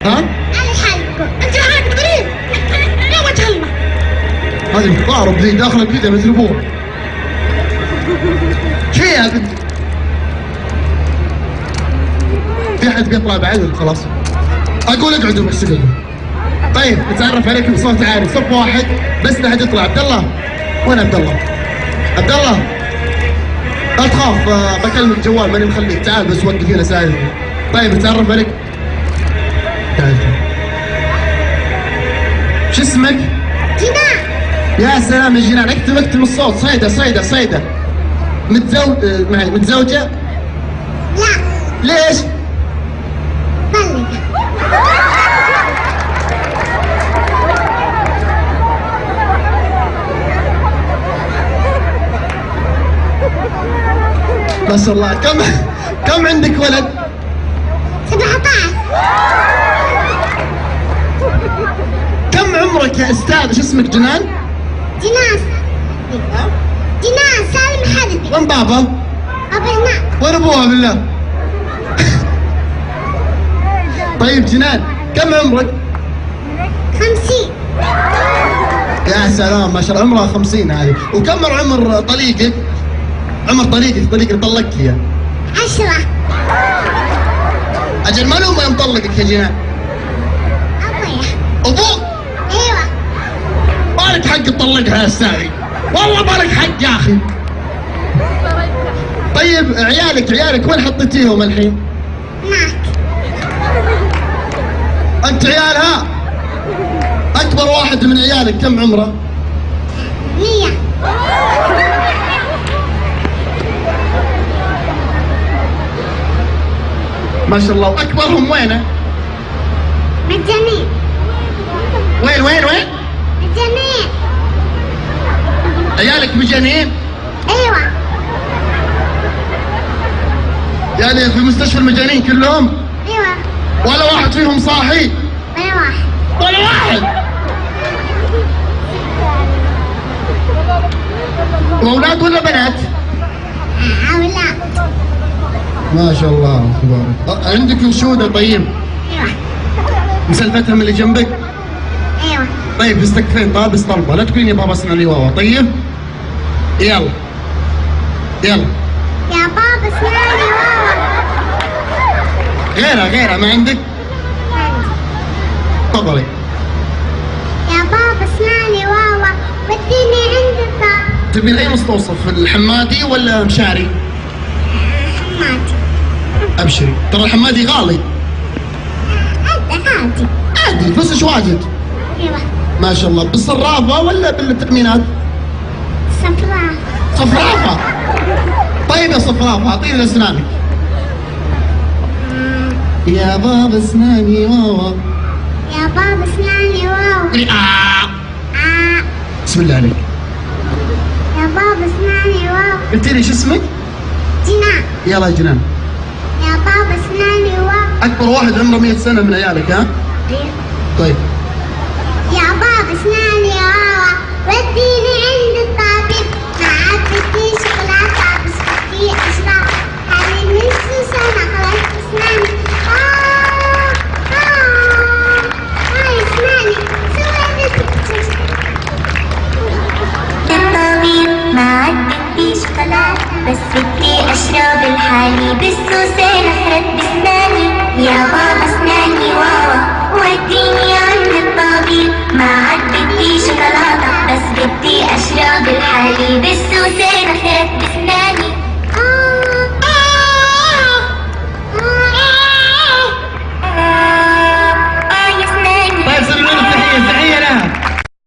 ها؟ على حالكم انت معاك غريب يا وجه الله. هذه متضارب ذي داخله كذا مثل ابوها. شو يا بنت؟ في احد بيطلع بعد خلاص؟ اقول اقعدوا بس اقعدوا. طيب نتعرف عليكم بصوت عالي، صف واحد بس لا حد يطلع. عبد الله، وين عبد الله؟ عبد الله لا تخاف، بكلمك جوال ماني مخليك، تعال بس وقف هنا ساعدني. طيب نتعرف عليك. تعال. شو اسمك؟ جنان. يا سلام يا جنان، اكتب الصوت. صيدة متزوجة؟ لا. ليش؟ طلقة. ما شاء الله. كم عندك ولد؟ 17. كم عمرك يا استاذ؟ شو اسمك؟ جنان سالم حربي. وين بابا؟ أبو هناك. وين ابوها بالله؟ طيب جنان كم عمرك؟ 50. يا سلام ما شاء الله، عمرها 50 هذه. وكم عمر طليقك؟ عمر طليقك اللي طلقك اياه؟ 10. اجل ما له ما يطلقك يا جنان؟ أبويا. ابوك؟ أيوة. مالك حق تطلقها يا استاذي، والله مالك حق يا اخي. طيب عيالك وين حطيتيهم الحين؟ هناك. انت عيالها؟ اكبر واحد من عيالك كم عمره؟ 100. ما شاء الله. واكبرهم وينه؟ مجانين. وين؟ مجانين. عيالك مجانين؟ أيوة. يعني في مستشفى المجانين كلهم؟ أيوة. ولا واحد فيهم صاحي؟ ولا واحد. واولاد ولا بنات؟ أولاد. ما شاء الله تبارك. عندك انشوده؟ طيب أيوة. مسلفتها من اللي جنبك؟ أيوة. طيب استكفين طابس طلبه، لا تقولين يا بابا اسمعني واوا. طيب يلا يا بابا اسمعني واوا. غيرها ما عندك؟ تفضلي. يا بابا اسمعني واوا، وديني عندك. تبين اي مستوصف، الحمادي ولا مشاري؟ حمادي. ابشري ترى الحمادي غالي. عادي بس ايش واجد؟ ايوه. ما شاء الله. بالصرافه ولا بالتأمينات؟ صفرافه. طيب يا صفرافه اعطيني اسنانك. يا بابا اسناني واوا. يا بابا اسمعني واوا. بسم الله عليك. يا بابا اسمعني واوا. قلت لي شو اسمك؟ جنان. يلا يا جنان. يا بابا اسمعني واوا. اكبر واحد عمره 100 سنه من عيالك ها؟ طيب. يا بابا اسمعني واوا، وديني عند